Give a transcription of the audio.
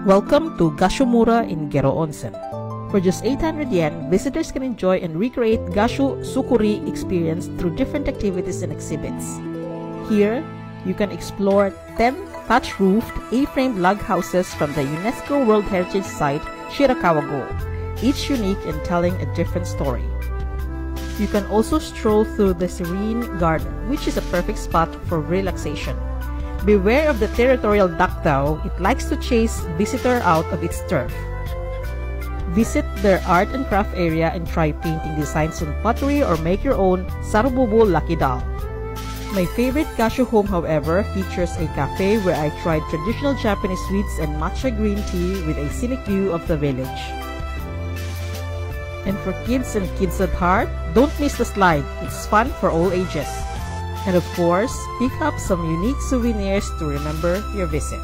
Welcome to Gashomura in Gero Onsen. For just 800 yen, visitors can enjoy and recreate Gashu Sukuri experience through different activities and exhibits. Here, you can explore 10 thatch-roofed, A-framed log houses from the UNESCO World Heritage Site Shirakawa-go, each unique and telling a different story. You can also stroll through the serene garden, which is a perfect spot for relaxation. Beware of the territorial duck though, it likes to chase visitor out of its turf. Visit their art and craft area and try painting designs on pottery or make your own Sarubobo lucky doll. My favorite Gashu home, however, features a cafe where I tried traditional Japanese sweets and matcha green tea with a scenic view of the village. And for kids and kids at heart, don't miss the slide. It's fun for all ages. And of course, pick up some unique souvenirs to remember your visit.